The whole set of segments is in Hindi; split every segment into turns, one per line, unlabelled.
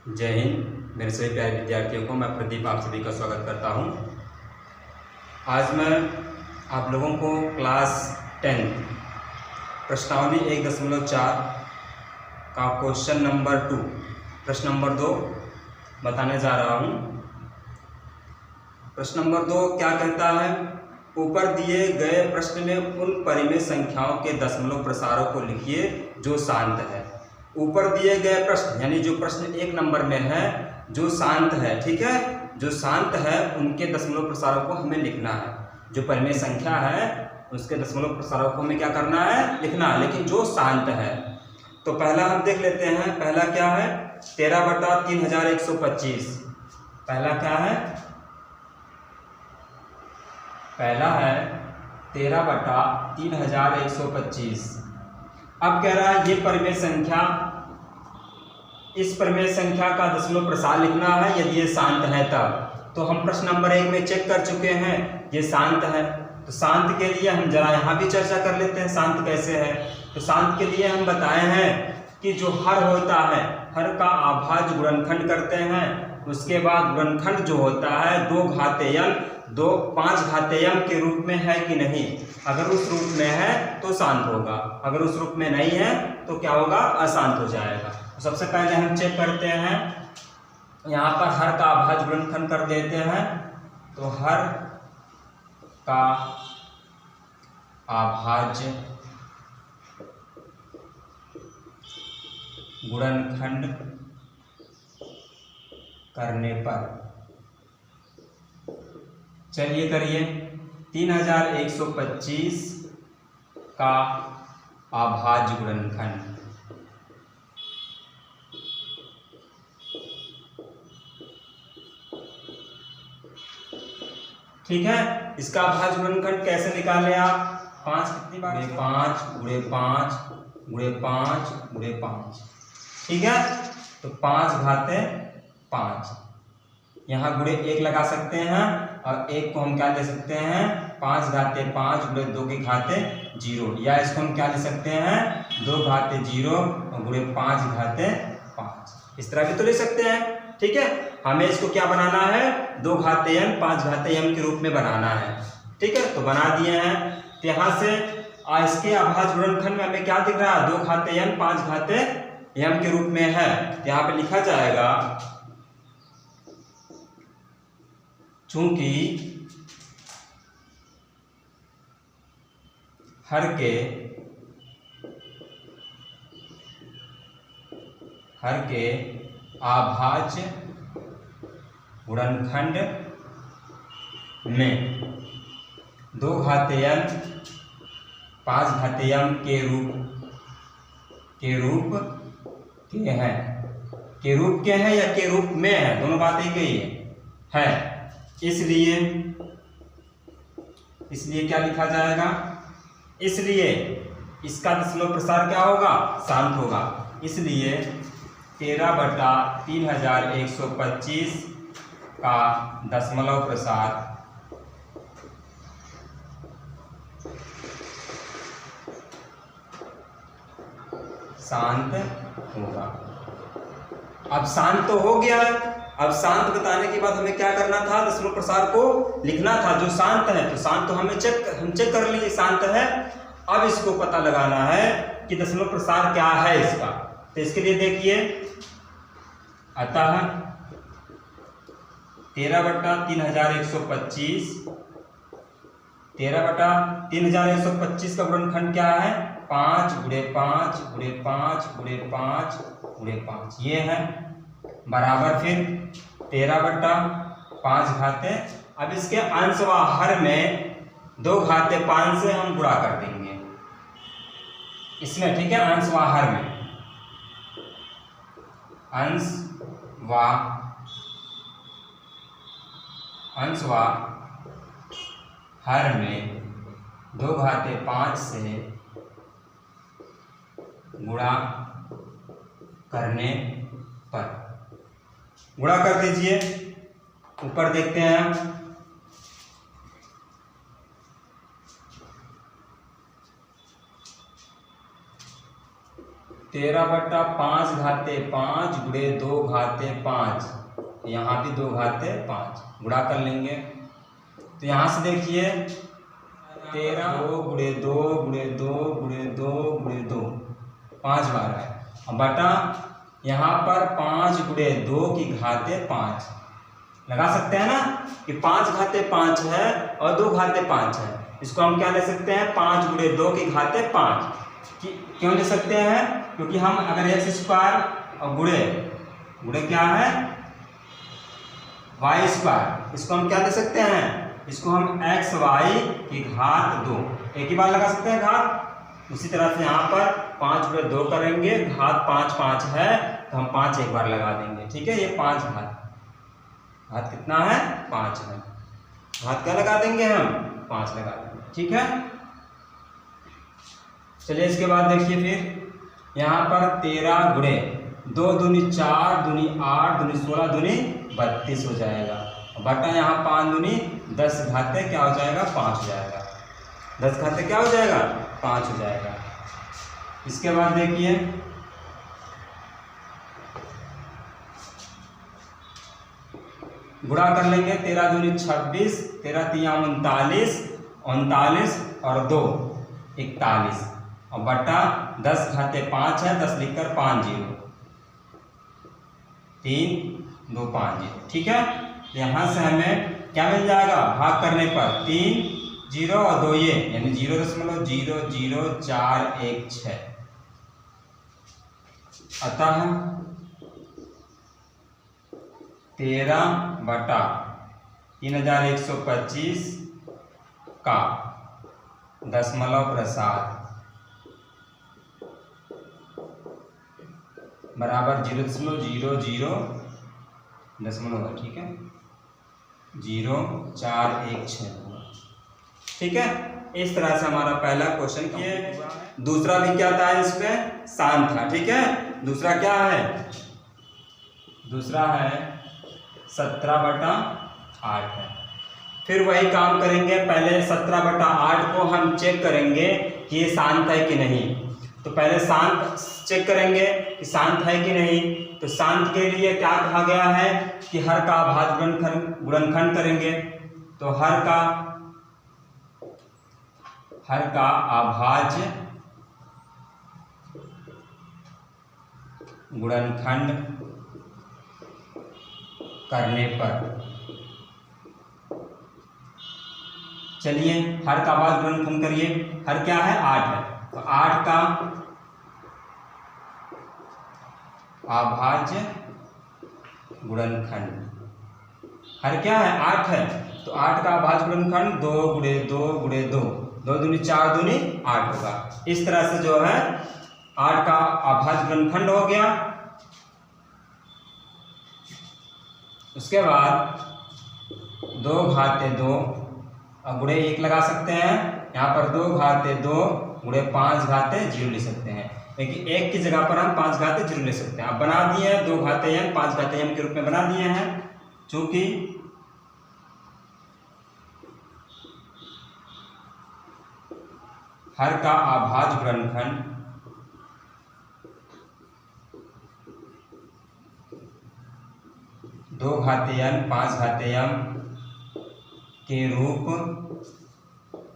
जय हिंद। मेरे सभी प्यारे विद्यार्थियों को मैं प्रदीप आप सभी का स्वागत करता हूं। आज मैं आप लोगों को क्लास 10 प्रश्नावली 1.4 का क्वेश्चन नंबर 2 प्रश्न नंबर 2 बताने जा रहा हूं। प्रश्न नंबर 2 क्या कहता है? ऊपर दिए गए प्रश्न में उन परिमेय संख्याओं के दशमलव प्रसारों को लिखिए जो शांत है। ऊपर दिए गए प्रश्न यानी जो प्रश्न 1 नंबर में है जो शांत है, ठीक है, जो शांत है उनके दशमलव प्रसारों को हमें लिखना है। जो परिमेय संख्या है उसके दशमलव प्रसारों को हमें क्या करना है? लिखना है, लेकिन जो शांत है। तो पहला हम देख लेते हैं। पहला क्या है? 13/3125। पहला क्या है? पहला है 13/3125। अब कह रहा है ये परिमेय संख्या, इस परिमेय संख्या का दशमलव प्रसार लिखना है यदि ये शांत है तब। तो हम प्रश्न नंबर 1 में चेक कर चुके हैं ये शांत है। तो शांत के लिए हम जरा यहाँ भी चर्चा कर लेते हैं शांत कैसे है। तो शांत के लिए हम बताए हैं कि जो हर होता है, हर का अभाज्य गुणनखंड करते हैं, उसके बाद गुणनखंड जो होता है 5 घातेयम के रूप में है कि नहीं। अगर उस रूप में है तो शांत होगा, अगर उस रूप में नहीं है तो क्या होगा? अशांत हो जाएगा। तो सबसे पहले हम चेक करते हैं, यहाँ पर हर का अभाज्य गुणनखंड कर देते हैं। तो हर का अभाज्य गुणनखंड करने पर, चलिए करिए। 3125 का अभाज्य गुणनखंड, ठीक है। इसका अभाज्य गुणनखंड कैसे निकाले आप? 5 कितनी बार? 5 गुणे 5 गुणे 5 गुणे 5, ठीक है। तो 5 घाते 5, यहाँ गुणे 1 लगा सकते हैं और 1 को हम क्या ले सकते हैं? 5 घाते 5 गुणे 2 के घाते 0, या इसको हम क्या ले सकते हैं? 2 घाते 0 और गुणे 5 घाते 5, इस तरह भी तो ले सकते हैं, ठीक है। हमें इसको क्या बनाना है? 2 घाते m 5 घाते m के रूप में बनाना है, ठीक है। तो बना दिए हैं। तो यहाँ से इसके अभाज्य गुणनखंड में हमें क्या दिख रहा है? 2 घाते m 5 घाते m के रूप में है। तो यहाँ पे लिखा जाएगा चूंकि हर के अभाज्य गुणनखंड में 2 घाते m 5 घाते m के रूप के हैं या के रूप में है, दोनों बातें एक ही है। इसलिए क्या लिखा जाएगा? इसलिए इसका दशमलव प्रसार क्या होगा? शांत होगा। इसलिए 13/3125 का दशमलव प्रसार शांत होगा। अब शांत तो हो गया। अब शांत बताने के बाद हमें क्या करना था? दशमलव प्रसार को लिखना था जो शांत है। तो शांत तो हम चेक कर लिए शांत है। अब इसको पता लगाना है कि दशमलव प्रसार क्या है इसका। तो इसके लिए देखिए, अतः 13/3125 13/3125 का गुणनखंड क्या है? 5 गुणे 5 गुणे 5 गुणे 5 गुणे 5, ये है बराबर फिर 13/5 घाते। अब इसके अंश व हर में 2 घाते 5 से हम गुणा कर देंगे इसमें, ठीक है। अंश व हर में, अंश व हर में 2 घाते 5 से गुणा करने पर, गुणा कर दीजिए। ऊपर देखते हैं, 13/5 13/5 घाते 5 गुणे 2 घाते 5, यहाँ भी 2 घाते 5 गुणा कर लेंगे। तो यहाँ से देखिए 13 2 गुणे 2 गुणे 2 गुणे 2 गुणे 2 5 बार है, अब बटा यहाँ पर 5 गुणे 2 की घाते 5 लगा सकते हैं ना कि 5 घाते 5 है और 2 घाते 5 है। इसको हम क्या ले सकते हैं 5 गुणे 2 की घाते 5। क्यों ले सकते हैं? क्योंकि हम अगर एक्स स्क्वायर और गुणे क्या है वाई स्क्वायर, इसको हम क्या ले सकते हैं, इसको हम एक्स वाई की घात 2 एक ही बार लगा सकते हैं घात। उसी तरह से यहाँ पर 5 गुणे 2 करेंगे, घात 5 5 है तो हम 5 एक बार लगा देंगे। ठीक है, ये 5 घात कितना है 5 है, घात क्या लगा देंगे हम 5 लगा देंगे। ठीक है, चलिए इसके बाद देखिए फिर यहाँ पर 13 गुणे 2 दूनी 4 दूनी 8 दूनी 16 दूनी 32 हो जाएगा, बटा यहाँ 5 दूनी 10 घाते क्या हो जाएगा 5 हो जाएगा, 10 घाते क्या हो जाएगा 5 हो जाएगा। इसके बाद देखिए गुणा कर लेंगे 13 दूनी 26 13 तिया 39 39 और 2 41 और बटा 10 घाते 5 है, 10 लिखकर 5 0 3 2 5 0। ठीक है, यहाँ से हमें क्या मिल जाएगा भाग करने पर 3 0 और 2 ये यानी 0.00416। अतः 13/3125 का दशमलव प्रसार बराबर 0.00 ठीक है 0416। ठीक है, इस तरह से हमारा पहला क्वेश्चन किए। दूसरा भी क्या था इसमें शांत था। ठीक है, दूसरा क्या है, दूसरा है 17/8 है। फिर वही काम करेंगे, पहले 17/8 को हम चेक करेंगे कि ये शांत है कि नहीं। तो पहले शांत चेक करेंगे कि शांत है कि नहीं। तो शांत के लिए क्या कहा गया है कि हर का अभाज्य गुणनखंड करेंगे। तो हर का अभाज्य गुणनखंड करने पर चलिए हर का अभाज्य गुणनखंड करिए। हर क्या है 8 है, तो 8 का अभाज्य गुणनखंड हर क्या है 8 है, तो 8 का अभाज्य गुणनखंड 2 गुणे 2 गुणे 2 2 दूनी 4 दूनी 8 होगा। इस तरह से जो है 8 का अभाज्य गुणनखंड हो गया। उसके बाद 2 घाते 2 और गुणे 1 लगा सकते हैं। यहाँ पर 2 घाते 2 गुणे 5 घाते 0 ले सकते हैं, लेकिन 1 की जगह पर हम 5 घाते 0 ले सकते हैं। अब बना दिए हैं 2 घाते m 5 घाते m के रूप में बना दिए हैं। चूंकि हर का अभाज्य गुणनखंड दो घाते n 5 घाते m के रूप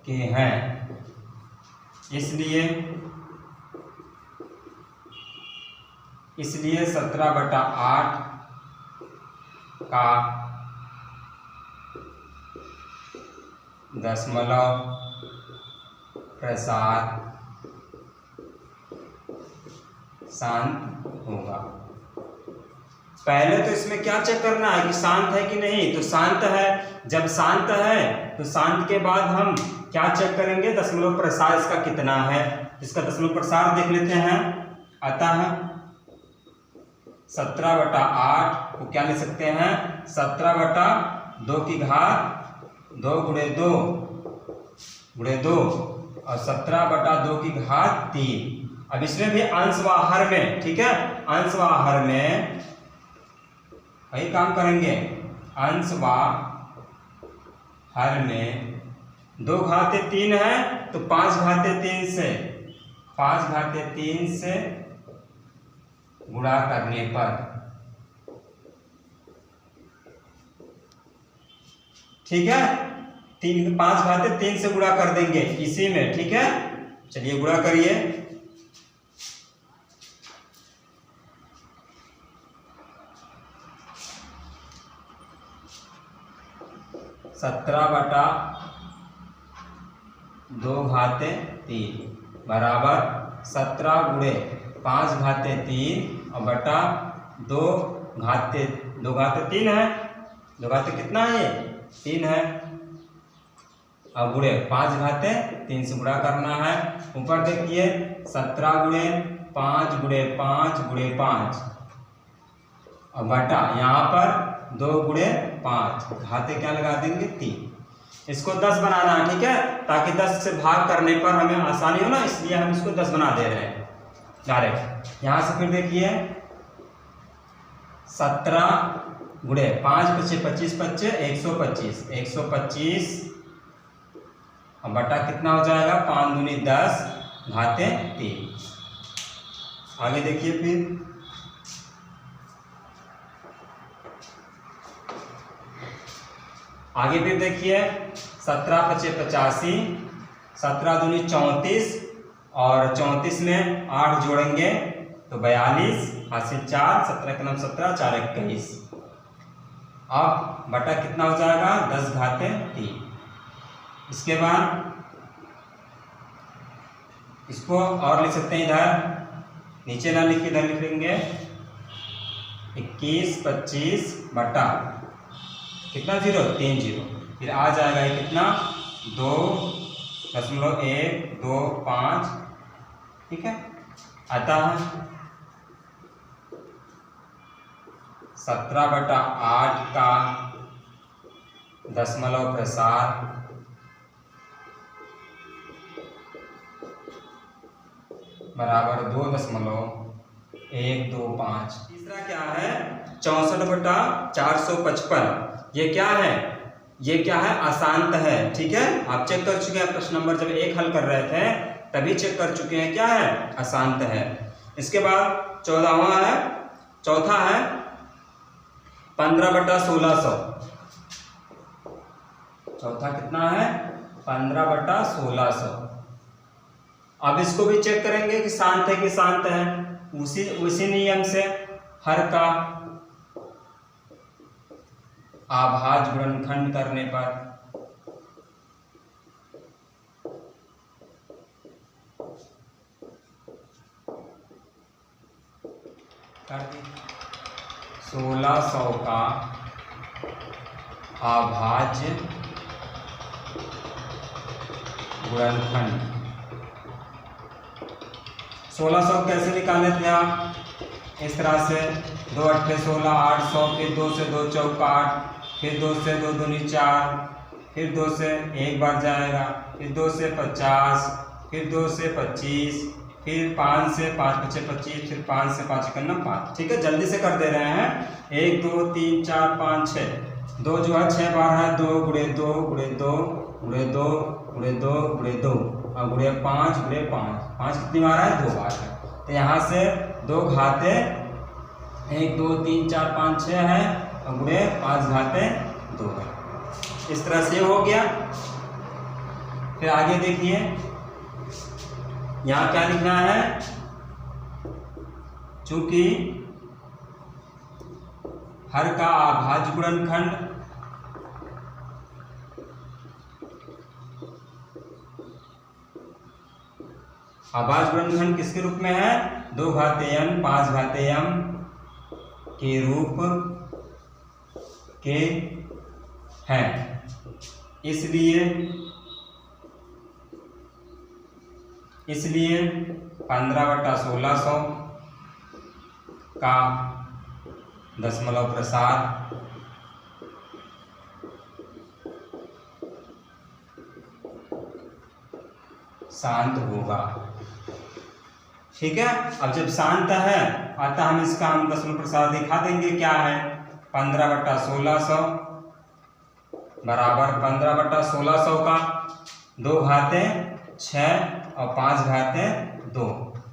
के हैं, इसलिए 17/8 का दशमलव प्रसार शांत होगा। पहले तो इसमें क्या चेक करना है कि शांत है कि नहीं। तो शांत है, जब शांत है तो शांत के बाद हम क्या चेक करेंगे दशमलव प्रसार इसका कितना है। इसका दशमलव प्रसार देख लेते हैं। अतः 17/8 को क्या ले सकते हैं 17/2 की घात 2 गुणे 2 गुणे 2 और 17/2 की घात 3। अब इसमें भी अंश व हर में, ठीक है, अंश व हर में वही काम करेंगे। अंश व हर में 2 घाते 3 है तो 5 घाते 3 से गुणा करने पर, ठीक है, 5 घाते 3 से गुणा कर देंगे इसी में, ठीक है। चलिए गुणा करिए। 17/2 बराबर 17 गुणे 5 घाते 3 और बटा 2 घाते 3 है, 2 घाते कितना है, ये 3 है, और गुणे 5 घाते 3 से गुणा करना है। ऊपर देखिए 17 गुणे 5 गुणे 5 गुणे 5 और बटा यहाँ पर 2 गुणे 5, घाते क्या लगा देंगे 3। इसको 10 बनाना है, ठीक है, ताकि 10 से भाग करने पर हमें आसानी हो ना, इसलिए हम इसको 10 बना दे रहे हैं डायरेक्ट। यहाँ से फिर देखिए 17 गुणे 5 × 25 × 125, 125 और बटा कितना हो जाएगा 5 दूनी 10 घाते 3। आगे देखिए फिर देखिए 17 × 5 = 85, 17 दूनी 34 और 34 में 8 जोड़ेंगे तो 42, हासिल 4, 17 के नाम 17, 4 21। अब बटा कितना हो जाएगा 10 घाते 3। इसके बाद इसको और लिख सकते हैं, इधर नीचे ना लिख के इधर लिख लेंगे 21 25 बटा कितना 0 3 0, फिर आ जाएगा ये कितना 2.125, ठीक है। आता है 17/8 का दशमलव प्रसार बराबर 2.125। तीसरा क्या है 64/455। ये क्या है, ये क्या है, अशांत है, ठीक है। आप चेक कर चुके हैं, प्रश्न नंबर जब 1 हल कर रहे थे तभी चेक कर चुके हैं, क्या है, अशांत है। इसके बाद चौथा है 15/1600। चौथा कितना है 15/1600। अब इसको भी चेक करेंगे कि शांत है कि शांत है, उसी नियम से हर का आभाज्य गुणनखंड करने पर कर दी 1600 का आभाज्य गुणनखंड। 1600 कैसे निकाले थे आप, इस तरह से 2 8 16 800, फिर 2 से 2 चौका 8, फिर 2 से 2 दूनी 4, फिर 2 से 1 बार जाएगा, फिर 2 से 50, फिर 2 से 25, फिर 5 से 5 × 5 = 25, फिर 5 से 5 × 9 = 5, ठीक है। जल्दी से कर दे रहे हैं 1 2 3 4 5 6, 2 जो है 6 बार है, 2 × 2 × 2 × 2 × 2 × 2 और गुणे 5 × 5, 5 कितनी बार है 2 बार है। तो यहाँ से 2 घाते 1 2 3 4 5 6 है और गुणे 5 घाते 2 है। इस तरह से हो गया। फिर आगे देखिए यहाँ क्या लिखना है, चूंकि हर का अभाज्य गुणनखंड अभाज्य गुणनखंड किसके रूप में है 2 घाते n 5 घाते m के रूप के हैं, इसलिए 15/1600 का दशमलव प्रसार शांत होगा, ठीक है। अब जब शांत है अतः हम इसका दशमलव प्रसार दिखा देंगे, क्या है 15/1600 बराबर 15/1600 का 2 घाते 6 और 5 घाते 2।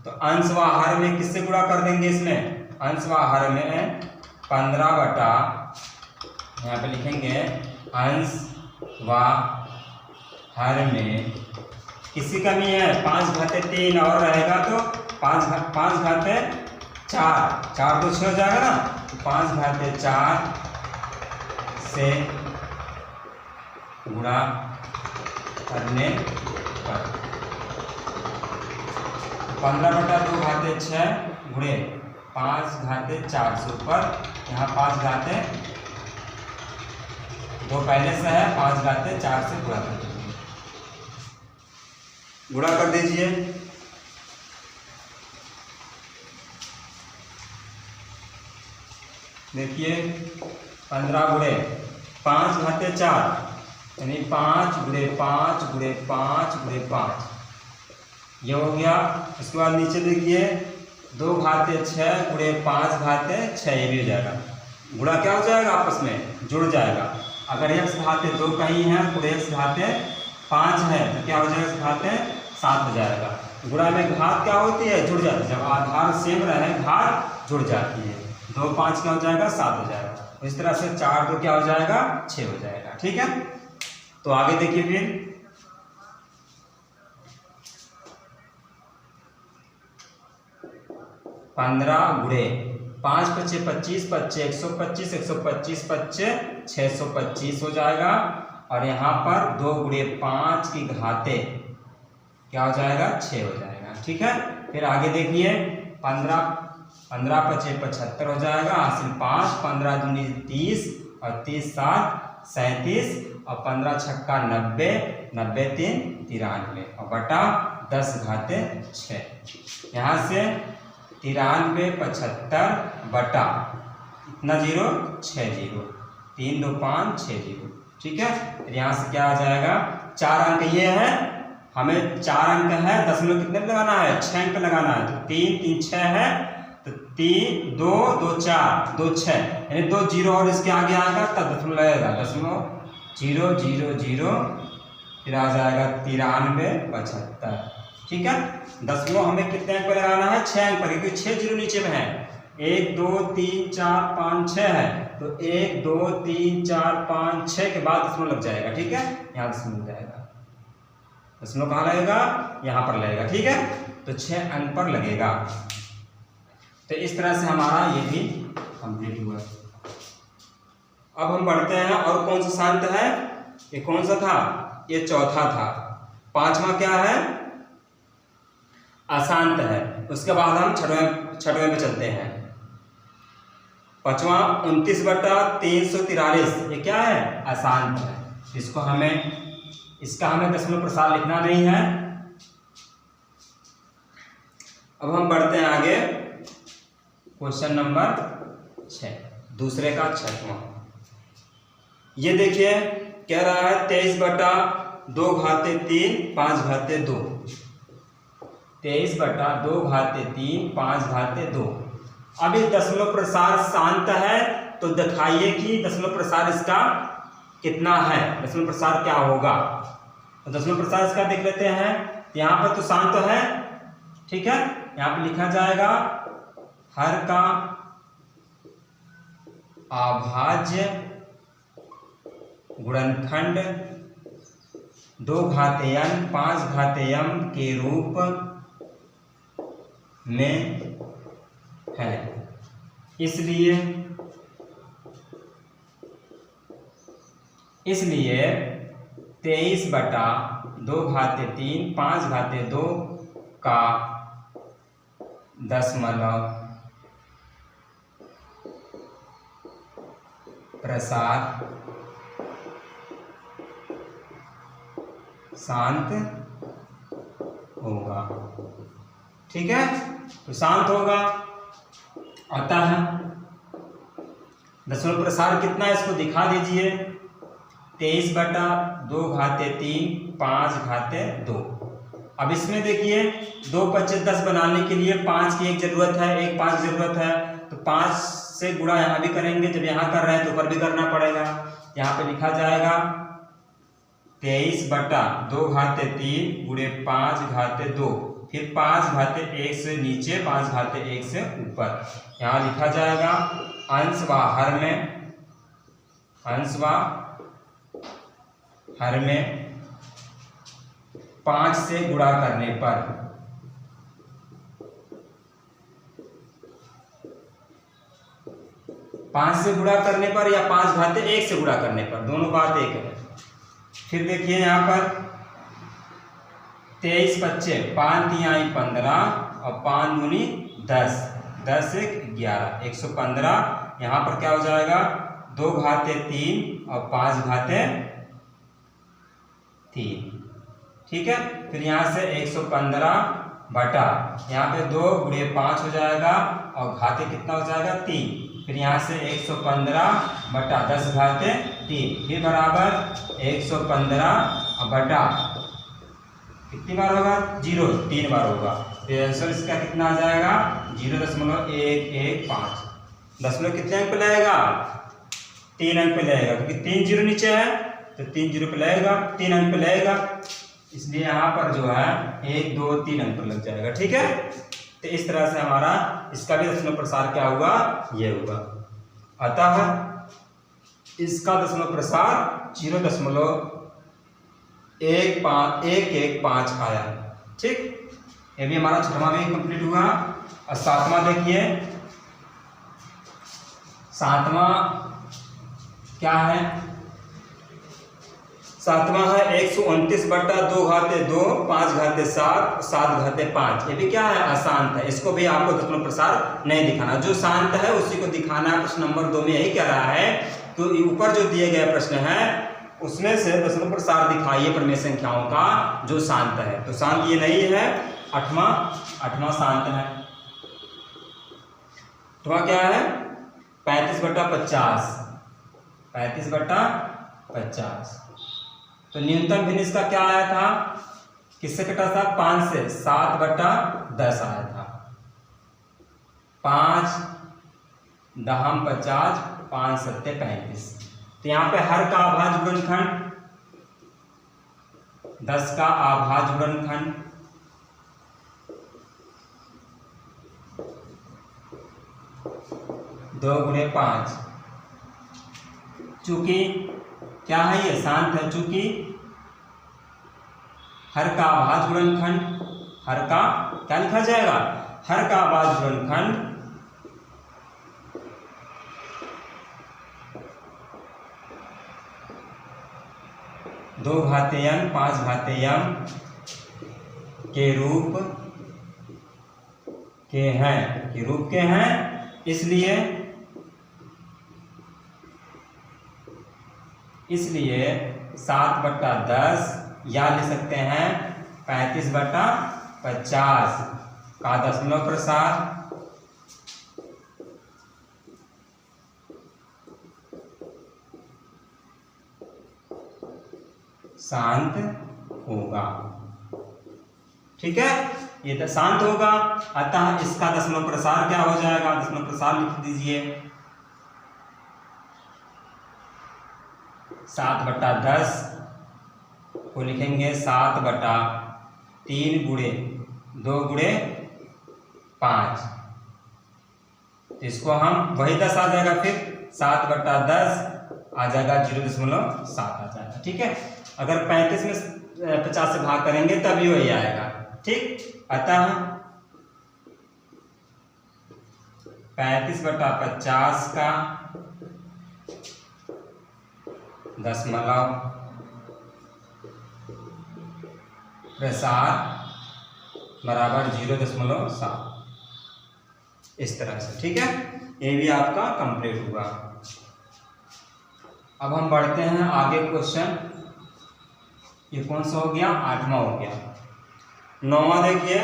तो अंश व हर में किससे गुणा कर देंगे, इसमें अंश व हर में 15 बटा, यहाँ पे लिखेंगे अंश व हर में, किसी कमी है 5/3 और रहेगा तो 5/4, 4 तो 6 हो जाएगा ना, तो 5/4 से गुणा करने पर 15/2/6 गुणे 5/4 से ऊपर यहाँ 5/2 पहले से है, 5/4 से गुणा कर दीजिए, गुणा कर दीजिए। देखिए 15 गुणे 5/4 यानी 5 गुणे 5 गुणे 5 गुणे 5, ये हो गया। उसके बाद नीचे देखिए 2/6 गुणे 5/6, ये भी हो जाएगा। गुणा क्या हो जाएगा, आपस में जुड़ जाएगा। अगर x/2 कहीं है तो x/5 है तो क्या हो जाएगा, x/7 हो जाएगा। गुणा में घात क्या होती है, जुड़ जाती है। जब आधार सेम रहे घात जुड़ जाती है। 2 5 क्या हो जाएगा, 7 हो जाएगा। इस तरह से 4 2 क्या हो जाएगा, 6 हो जाएगा। ठीक है, तो आगे देखिए फिर 15 गुणे 5 × 5 = 25, 25 125, 125 25 625 हो जाएगा। और यहाँ पर 2 गुणे 5 की घाते क्या हो जाएगा, 6 हो जाएगा। ठीक है, फिर आगे देखिए 15 15 × 5 = 75 हो जाएगा, हासिल 5, 15 दूनी 30 और 30 7 37 और 15 छक्का 90, 90 3 93 और बटा 10/6। यहाँ से 93 75 बटा इतना 0 6 0 3 2 5 6 0। ठीक है, फिर यहाँ से क्या आ जाएगा, 4 अंक ये है, हमें 4 अंक है, दशमलव कितने पे लगाना है, 6 अंक पे लगाना है। तो 3 3 6 है, तो 3 2 2 4 2 6 यानी 2 0 और इसके आगे आएगा तब दशमलव लगेगा, 0.000, फिर आ जाएगा 93 75। ठीक है, दशमलव हमें कितने अंक पे लगाना है, 6 अंक पर, क्योंकि 6 0 नीचे में है। 1 2 3 4 5 6 है, तो 1 2 3 4 5 6 के बाद दशमलव लग जाएगा। ठीक है, यहाँ दशमलव जाएगा, दशमलव कहाँ लगेगा, यहाँ पर लगेगा। ठीक है, तो 6 अंक पर लगेगा। तो इस तरह से हमारा ये भी कंप्लीट हुआ। अब हम बढ़ते हैं, और कौन सा शांत है, ये कौन सा था, ये चौथा था। 5वां क्या है, अशांत है। उसके बाद हम छठवें पे चलते हैं। 5वां 29/343, ये क्या है, अशांत है। इसको इसका हमें दशमलव प्रसार लिखना नहीं है। अब हम बढ़ते हैं आगे, क्वेश्चन नंबर 6, दूसरे का 6वां। ये देखिए कह रहा है 23/2/3 5/2, 23/2/3 5/2। अब ये दशमलव प्रसार शांत है, तो दिखाइए कि दशमलव प्रसार इसका कितना है, दशमलव प्रसार क्या होगा। तो दशमलव प्रसार इसका देख लेते हैं। यहाँ पर तो शांत है, ठीक है, यहाँ पे लिखा जाएगा हर का अभाज्य गुणनखंड 2n 5n के रूप में है। इसलिए 23/2/3 5/2 का दशमलव प्रसार शांत होगा। ठीक है, तो शांत होगा आता है। दशमलव प्रसार कितना है, इसको दिखा दीजिए। 23/2/3 5/2। अब इसमें देखिए 2 25 10 बनाने के लिए 5 की एक जरूरत है, एक 5 जरूरत है, तो 5 से गुणा यहाँ भी करेंगे। जब यहाँ कर रहे हैं तो ऊपर भी करना पड़ेगा। यहाँ पे लिखा जाएगा 23/2/3 × 5/2 फिर 5 घाते 1 से नीचे, 5 घाते 1 से ऊपर। यहाँ लिखा जाएगा अंश व हर में, अंश व हर में 5 से गुणा करने पर, 5 से गुणा करने पर या 5 घाते 1 से गुणा करने पर, दोनों बात एक है। फिर देखिए यहाँ पर 23 बच्चे, 5 तिहाई 15 और 5 दूनी 10, 10 से 11, 115। यहाँ पर क्या हो जाएगा 2 घाते 3 और 5 घाते 3, ठीक है। फिर यहाँ से 115 बटा, यहाँ पे 2 गुणे 5 हो जाएगा और घाते कितना हो जाएगा 3। फिर यहाँ से 115 बटा 10 घाते 3, फिर बराबर 115 बटा कितनी बार होगा 0, 3 बार होगा। तो आंसर इसका कितना आ जाएगा 0.115। दशमलव कितने अंक पे लगेगा 3 अंक पे लगेगा, क्योंकि 3 जीरो नीचे है तो 3 जीरो पे लगेगा, 3 अंक पे लगेगा, इसलिए यहाँ पर जो है 1 2 3 अंक पर लग जाएगा, ठीक है। तो इस तरह से हमारा इसका भी दशमलव प्रसार क्या होगा ये होगा। अतः इसका दशमलव प्रसार 0.115 आया, ठीक। ये भी हमारा 6वां भी कंप्लीट हुआ। और 7वां देखिए, 7वां क्या है, 7वां है 129 बटा 2 घाते 2, 5 घाते 7, 7 घाते 5। ये भी क्या है अशांत है, इसको भी आपको दशमलव प्रसार नहीं दिखाना, जो शांत है उसी को दिखाना है। प्रश्न नंबर 2 में यही कह रहा है, तो ऊपर जो दिए गए प्रश्न है उसमें से दशमलव प्रसार दिखाइए प्रमेय संख्याओं का जो शांत है। तो शांत ये नहीं है, 8वां शांत है। 8वां क्या है 35 बटा 50, 35 बटा 50। तो न्यूनतम भिन्न इसका क्या आया था, किससे कटा था 5 से, 7 बटा 10 आया था। 5 दहम 50, 5 सत्ते 35। तो यहाँ पे हर का अभाज्य गुणनखंड 10 का अभाज्य गुणनखंड 2 गुणे 5। चूंकि क्या है ये शांत है, चूंकि हर का अभाज्य गुणनखंड, हर का क्या लिखा जाएगा, हर का अभाज्य गुणनखंड 2 घाते n 5 घाते m के रूप के हैं, के रूप के हैं, इसलिए 7 बटा 10 या ले सकते हैं 35 बटा 50 का दशमलव प्रसार शांत होगा, ठीक है। ये तो शांत होगा, अतः इसका दशमलव प्रसार क्या हो जाएगा, दशमलव प्रसार लिख दीजिए 7 बटा 10 को लिखेंगे 7 बटा 3 गुणे 2 गुणे 5। तो इसको हम वही 10 आ जाएगा, फिर 7 बटा 10 आ जाएगा 0.7 आ जाएगा, ठीक है। अगर 35 में 50 से भाग करेंगे तभी वही आएगा, ठीक। अतः 35 बटा 50 का दशमलव प्रसार बराबर 0.7, इस तरह से, ठीक है। ये भी आपका कंप्लीट हुआ। अब हम बढ़ते हैं आगे क्वेश्चन। ये कौन सा हो गया, 8वां हो गया। 9वां देखिए,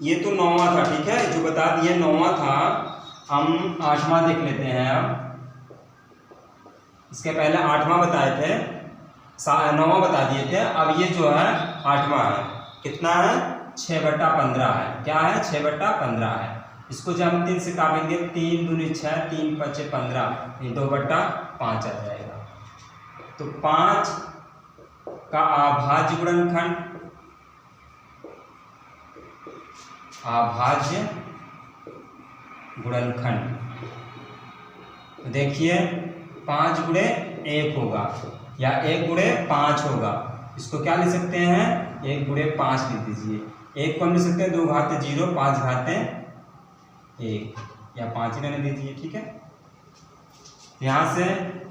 ये तो 9वां था, ठीक है, जो बता दिए 9वां था। हम 8वां देख लेते हैं। अब इसके पहले 8वां बताए थे, 9वां बता दिए थे। अब ये जो है 8वां है, कितना है 6 बटा 15 है। क्या है 6 बटा 15 है। इसको जब हम 3 से काटेंगे 3 दूनी 6, 3 5 15, ये 2 बटा 5 आ जाएगा। तो 5 का अभाज्य गुणनखंड, अभाज्य गुणनखंड। देखिए 5 गुणे 1 होगा या 1 गुणे 5 होगा। इसको क्या लिख सकते हैं, 1 गुणे 5 लिख दीजिए। 1 को हम लिख सकते हैं 2 घाते 0, 5 घाते 1 या 5 ही रहने दीजिए। ठीक है, यहाँ से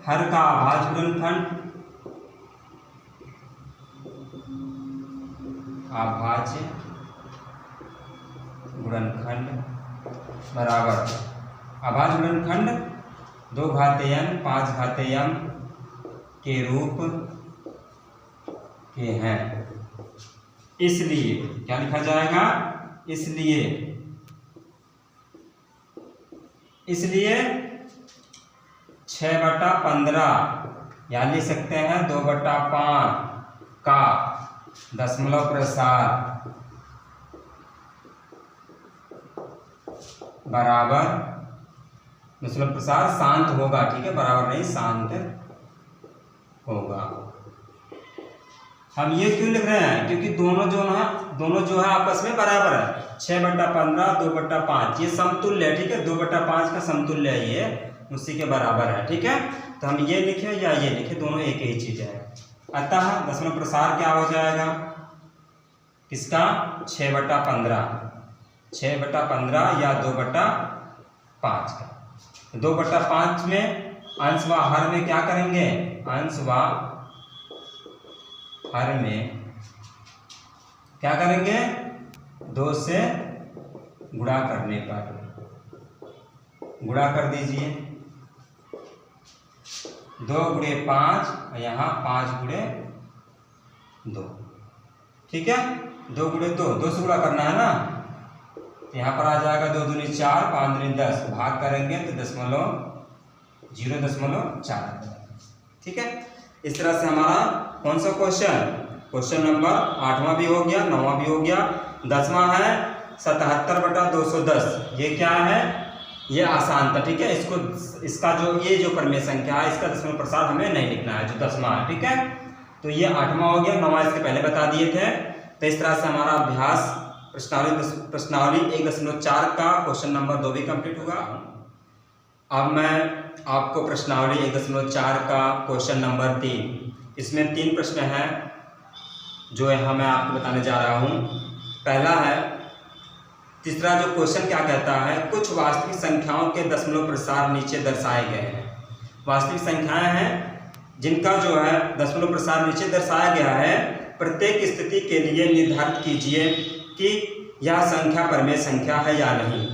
हर का अभाज्य गुणनखंड, अभाज्य गुणनखंड बराबर अभाज्य गुणनखंड 2 घाते n 5 घाते m के रूप के हैं। इसलिए क्या लिखा जाएगा, इसलिए 6/15 या लिख सकते हैं 2/5 का दशमलव प्रसार बराबर, दशमलव प्रसार शांत होगा। ठीक है, बराबर नहीं, शांत होगा। हम ये क्यों लिख रहे हैं, क्योंकि दोनों जो है आपस में बराबर है। 6/15 2/5 ये समतुल्य है। ठीक है, 2/5 का समतुल्य है, ये उसी के बराबर है। ठीक है, तो हम ये लिखे या ये लिखे, दोनों एक ही चीज है। अतः दशमलव प्रसार क्या हो जाएगा, किसका, 6/15 या 2/5 का। 2/5 में अंश व हर में क्या करेंगे, अंश व हर में क्या करेंगे, 2 से गुणा करने पर गुणा कर दीजिए। 2 गुणे 5 और यहाँ 5 गुणे 2। ठीक है, 2 गुणे 2, 2 से गुणा करना है ना, तो यहाँ पर आ जाएगा 2 दूनी 4 5 दूनी 10, भाग करेंगे तो 0.4। ठीक है, इस तरह से हमारा कौन सा क्वेश्चन नंबर 8वां भी हो गया, 9वां भी हो गया। 10वां है 77/210। ये क्या है, ये आसान था। ठीक है, इसका ये जो परिमेय संख्या है, इसका दशमलव प्रसार हमें नहीं लिखना है, जो 10वां है। ठीक है, तो ये 8वां हो गया, 9वां इसके पहले बता दिए थे। तो इस तरह से हमारा अभ्यास प्रश्नावली 1.4 का क्वेश्चन नंबर 2 भी कंप्लीट होगा। अब मैं आपको प्रश्नावली 1.4 का क्वेश्चन नंबर 3, इसमें 3 प्रश्न हैं जो यहाँ मैं आपको बताने जा रहा हूँ। पहला है, तीसरा जो क्वेश्चन क्या कहता है, कुछ वास्तविक संख्याओं के दशमलव प्रसार नीचे दर्शाए गए हैं। वास्तविक संख्याएं हैं जिनका जो है दशमलव प्रसार नीचे दर्शाया गया है। प्रत्येक स्थिति के लिए निर्धारित कीजिए कि यह संख्या परिमेय संख्या है या नहीं।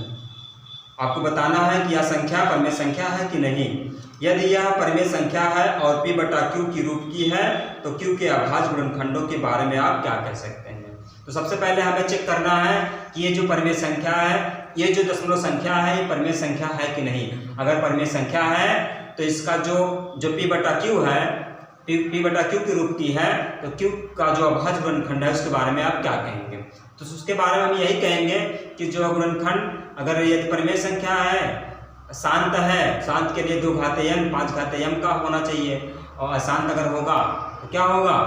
आपको बताना है कि यह संख्या परिमेय संख्या है कि नहीं। यदि यह परिमेय संख्या है और p/q की रूप की है तो q के अभाज्य गुणनखंडों के बारे में आप क्या कह सकते हैं। तो सबसे पहले हमें चेक करना है कि ये जो परिमेय संख्या है, ये जो दशमलव संख्या है, ये परिमेय संख्या है कि नहीं। अगर परिमेय संख्या है तो इसका जो p/q है, p/q की रूप की है, तो q का जो अभाज्य गुणनखंड है उसके बारे में आप क्या कहेंगे। तो उसके बारे में हम यही कहेंगे कि जो गुणनखंड, अगर ये परिमेय संख्या है, शांत है, शांत के लिए 2 घाते n 5 घाते m का होना चाहिए, और अशांत अगर होगा तो क्या होगा,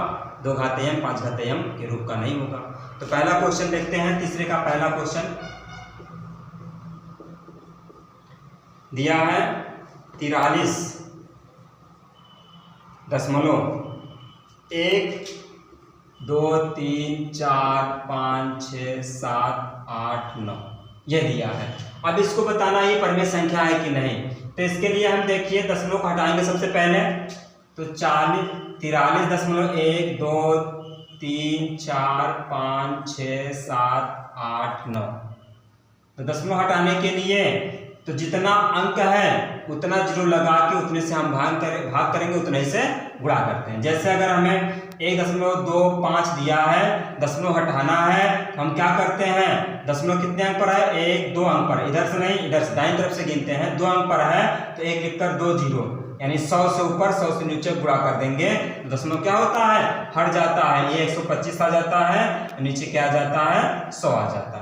2 घाते m 5 घाते m के रूप का नहीं होगा। तो पहला क्वेश्चन देखते हैं। तीसरे का पहला क्वेश्चन दिया है 43.1 2 3 4 5 6 7 8 9 ये दिया है। अब इसको बताना ये परिमेय संख्या है कि नहीं। तो इसके लिए हम देखिए दशमलव को हटाएंगे सबसे पहले। तो 43.1 2 3 4 5 6 7 8 9। तो दशमलव हटाने के लिए तो जितना अंक है उतना जीरो लगा के उतने से हम भाग करेंगे, उतने से गुणा करते हैं। जैसे अगर हमें 1.25 दिया है, दशमलव हटाना है, हम क्या करते हैं, दशमलव कितने अंक पर है, 1 2 अंक पर, इधर से नहीं इधर से दाईं तरफ से गिनते हैं, 2 अंक पर है तो 1 लिखकर 2 जीरो, यानी 100 से ऊपर 100 से नीचे गुणा कर देंगे। दशमलव क्या होता है, हट जाता है, ये 125 आ जाता है, नीचे क्या आ जाता है, 100 आ जाता है।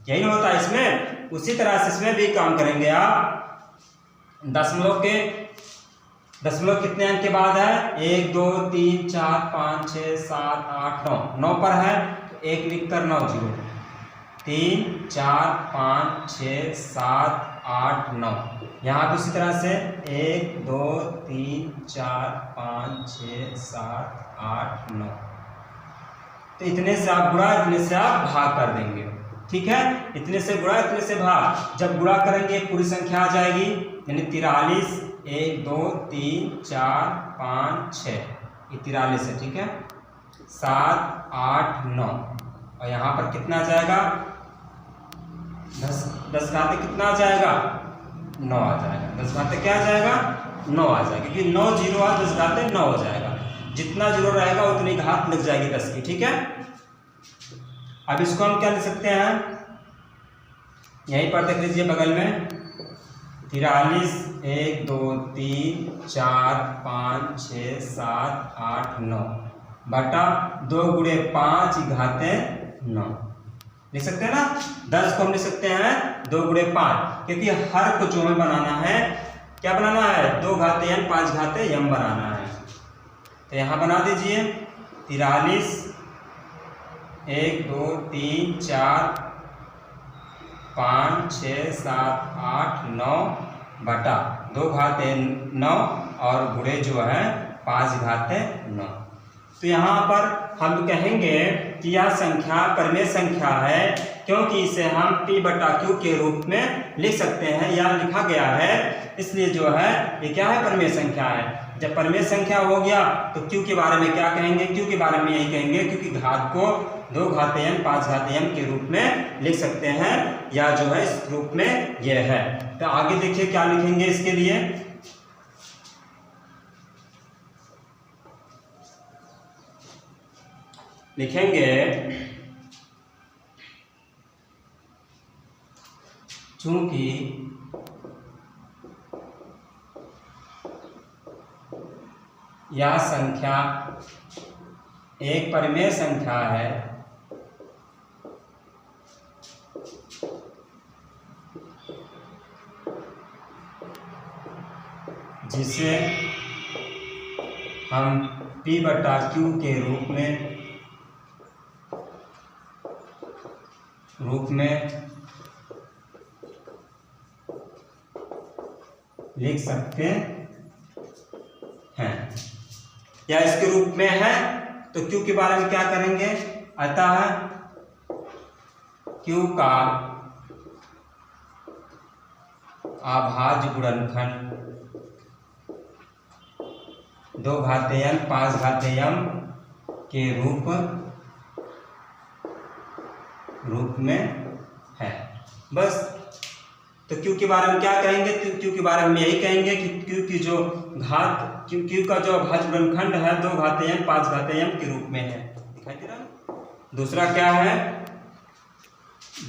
यही होता है इसमें। उसी तरह से इसमें भी काम करेंगे आप। दशमलव के दशमलव कितने अंक के बाद है? 1 2 3 4 5 6 7 8 9, 9 पर है तो 1 लिख कर 9 0 3 4 5 6 7 8 9। यहाँ भी उसी तरह से 1 2 3 4 5 6 7 8 9। तो इतने से आप गुणा, इतने से आप भाग कर देंगे। ठीक है, इतने से गुणा, इतने से भाग। जब गुणा करेंगे पूरी संख्या आ जाएगी, यानी 43 1 2 3 4 5 6, ये 43 है। ठीक है, 7 8 9 और यहाँ पर कितना आ जाएगा? 10 घाते कितना आ जाएगा? 9 आ जाएगा। 10 घाते क्या आ जाएगा? 9 आ जाएगा, क्योंकि 9 जीरो आ 10 घाते 9 हो जाएगा। जितना जीरो रहेगा उतनी घात लग जाएगी 10 की। ठीक है, अब इसको हम क्या लिख सकते हैं? यहीं पर देख लीजिए बगल में 43 1 2 3 4 5 6 7 8 9 बटा 2 गुणे 5 घाते 9 लिख सकते हैं ना। 10 को हम लिख सकते हैं 2 गुणे 5, क्योंकि हर को जो हमें बनाना है, क्या बनाना है? 2 घाते n 5 घाते m बनाना है। तो यहाँ बना दीजिए 43 1 2 3 4 5 6 7 8 9 बटा 2 घाते 9 और गुणे जो है 5 घाते 9। तो यहाँ पर हम कहेंगे कि यह संख्या परिमेय संख्या है, क्योंकि इसे हम p बटा q के रूप में लिख सकते हैं या लिखा गया है, इसलिए जो है ये क्या है? परिमेय संख्या है। जब परिमेय संख्या हो गया तो q के बारे में क्या कहेंगे? q के बारे में यही कहेंगे, क्योंकि घात को 2 घाते n 5 घाते m के रूप में लिख सकते हैं, या जो है इस रूप में यह है। तो आगे देखिए क्या लिखेंगे इसके लिए। लिखेंगे चूंकि यह संख्या एक परिमेय संख्या है, जिसे हम p बटा q के रूप में लिख सकते हैं, या इसके रूप में है तो q के बारे में क्या करेंगे? अतः q का अभाज्य गुणनखंड 2 घाते n 5 घाते m के रूप में है। बस, तो q के बारे में क्या कहेंगे? तो q के बारे में यही कहेंगे कि q की जो घात, q का जो अभाज्य गुणनखंड है 2 घाते n 5 घाते m के रूप में है। दिखाई दे रहा है? दूसरा क्या है?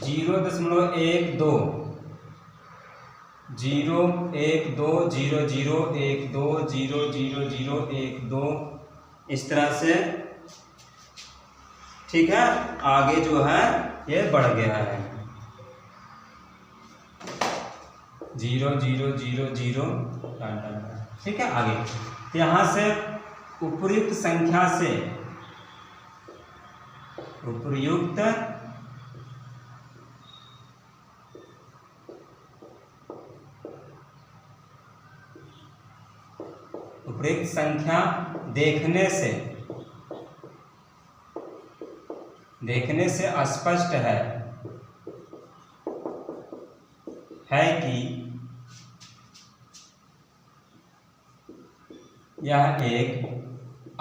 0.12 0 1 2 0 1 2 0 0 1 2 0 0 0 1 2, इस तरह से। ठीक है, आगे जो है ये बढ़ गया है 0 0 0 0। ठीक है, आगे यहाँ से उपर्युक्त संख्या से उपर्युक्त संख्या देखने से स्पष्ट है कि यह एक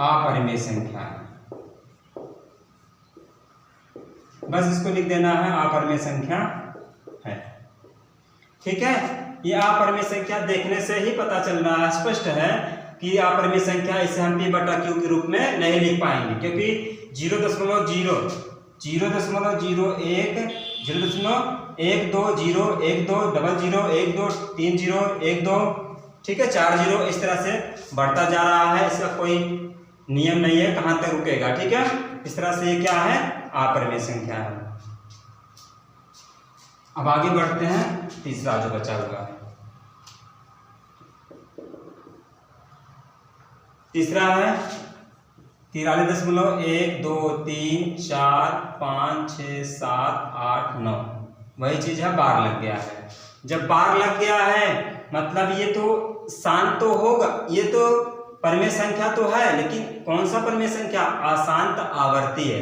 अपरिमेय संख्या है। बस इसको लिख देना है, अपरिमेय संख्या है। ठीक है, ये अपरिमेय संख्या देखने से ही पता चल रहा है, स्पष्ट है कि अपरिमेय संख्या, इसे हम p बटा q के रूप में नहीं लिख पाएंगे, क्योंकि 0.0 0.01 0.12 0 1 2 00 1 2 3 0 1 2, ठीक है, 4 0, इस तरह से बढ़ता जा रहा है। इसका कोई नियम नहीं है कहाँ तक रुकेगा। ठीक है, इस तरह से ये क्या है? अपरिमेय संख्या है। अब आगे बढ़ते हैं, तीसरा जो बचा हुआ है। तीसरा है 43.1 2 3 4 5 6 7 8 9, वही चीज है बार लग गया है। जब बार लग गया है मतलब ये तो शांत तो होगा, ये तो परिमेय संख्या तो है, लेकिन कौन सा परिमेय संख्या? अशांत आवर्ती है,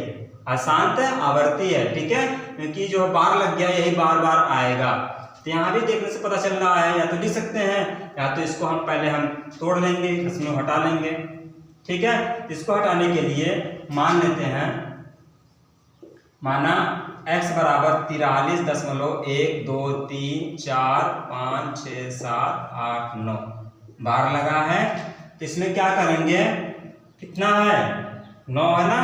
अशांत आवर्ती है, ठीक है, क्योंकि जो बार लग गया यही बार बार आएगा। तो यहाँ भी देखने से पता चल रहा है, या तो लिख सकते हैं या तो इसको हम पहले तोड़ लेंगे, इसमें हटा लेंगे, ठीक है। इसको हटाने के लिए मान लेते हैं, माना x बराबर 43.1 2 3 4 5 6 7 8 9 बार लगा है। तो इसमें क्या करेंगे, कितना है 9 है ना,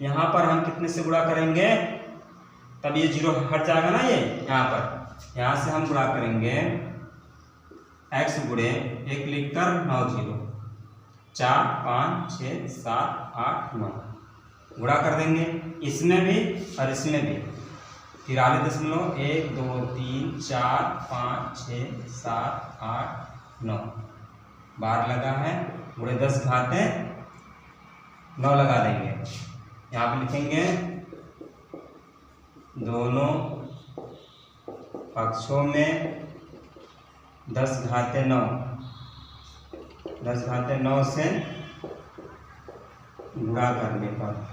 यहाँ पर हम कितने से गुणा करेंगे, तब ये जीरो हट जाएगा ना, ये यहाँ पर, यहाँ से हम गुणा करेंगे x गुणे 1 लिखकर 9 0 4 5 6 7 8 9 गुणा कर देंगे, इसमें भी और इसमें भी। 43.1 2 3 4 5 6 7 8 9 बार लगा है, गुणे 10 घाते 9 लगा देंगे। यहाँ पे लिखेंगे दोनों पक्षों में 10 घाते 9, 10 घाते 9 से गुणा करने पर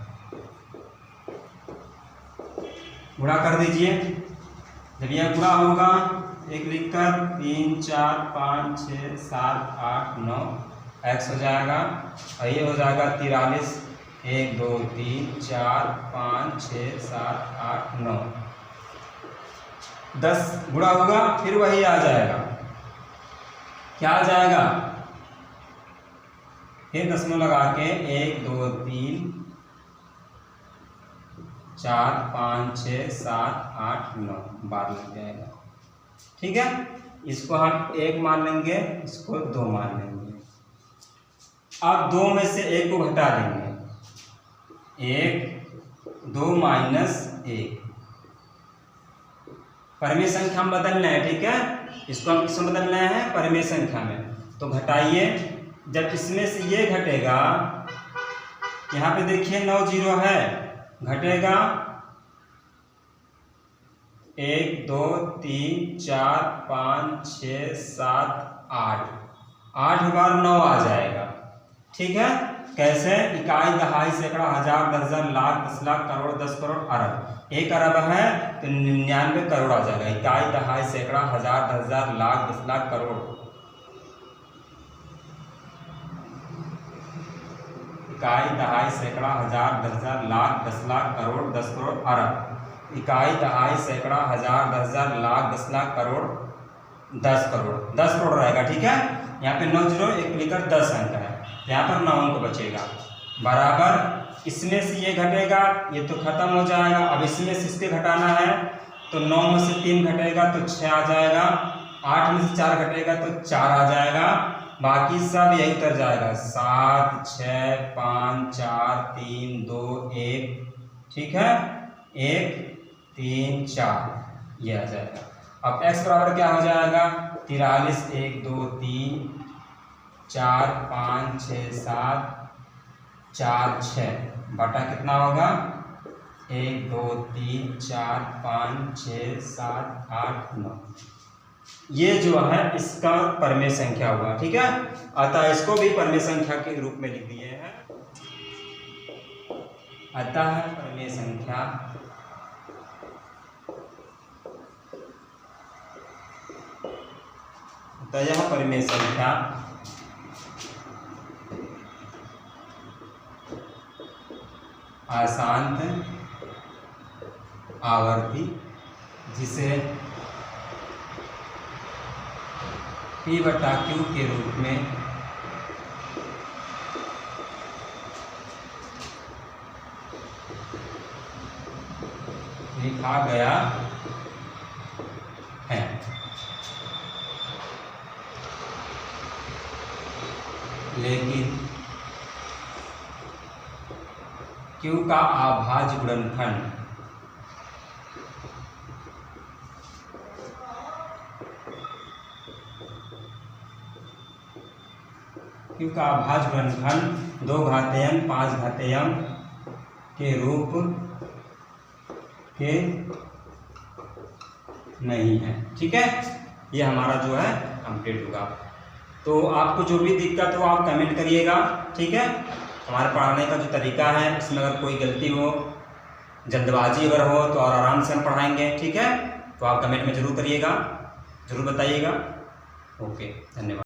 गुणा कर दीजिए। जब यह गुणा होगा 1 लिखकर 3 4 5 6 7 8 9 x हो जाएगा, और ये हो जाएगा 43 1 2 3 4 5 6 7 8 9 10 गुणा होगा, फिर वही आ जाएगा, क्या आ जाएगा, फिर दशमलव लगा के 1 2 3 4 5 6 7 8 9 बार लग जाएगा, ठीक है। इसको हम 1 मान लेंगे, इसको 2 मान लेंगे। अब 2 में से 1 को घटा देंगे, 1 2 -1 परिमेय संख्या में बदलना है, ठीक है। इसको हम किसमें बदलना है, परिमेय संख्या में। तो घटाइए, जब इसमें से ये घटेगा, यहाँ पे देखिए 9 0 है, घटेगा 1 2 3 4 5 6 7 8 8 बार 9 आ जाएगा, ठीक है। कैसे, इकाई दहाई सैकड़ा हजार दर्जन लाख 10 लाख करोड़ 10 करोड़ अरब, 1 अरब है तो 99 करोड़ आ जाएगा। इकाई दहाई सैकड़ा हजार दर्जन लाख 10 लाख करोड़, इकाई दहाई सैकड़ा हजार दर्जन लाख 10 लाख करोड़ 10 करोड़ अरब, इकाई दहाई सैकड़ा हजार दर्जन लाख 10 लाख करोड़ 10 करोड़ 10 करोड़ रहेगा, ठीक है। यहाँ पे 9 0 1 लिखकर 10 अंक है, यहाँ पर 9 अंक बचेगा, बराबर इसमें से ये घटेगा, ये तो खत्म हो जाएगा। अब इसमें से इसके घटाना है, तो 9 में से 3 घटेगा तो 6 आ जाएगा, 8 में से 4 घटेगा तो 4 आ जाएगा, बाकी सब यही उतर जाएगा, 7 6 5 4 3 2 1, ठीक है, 1 3 4 ये आ जाएगा। अब x बराबर क्या हो जाएगा, 43 1 2 3 4 5 6 7 4 6 बटा कितना होगा, 1 2 3 4 5 6 7 8 9, ये जो है इसका परिमेय संख्या हुआ, ठीक है। अतः इसको भी परिमेय संख्या के रूप में लिख दिए हैं। अतः परिमेय संख्या यह परिमेय संख्या अशांत आवर्ती, जिसे P/Q के रूप में लिखा गया है। लेकिन Q का अभाज्य गुणनखंड क्यू का अभाज्य गुणनफल 2 घातीय n 5 घातीय m के रूप के नहीं है। ठीक है, ये हमारा जो है कंप्लीट होगा। तो आपको जो भी दिक्कत हो आप कमेंट करिएगा। ठीक है, हमारे पढ़ाने का जो तरीका है इसमें अगर कोई गलती हो, जल्दबाजी अगर हो तो और आराम से हम पढ़ाएंगे। ठीक है, तो आप कमेंट में ज़रूर करिएगा, ज़रूर बताइएगा। ओके, धन्यवाद।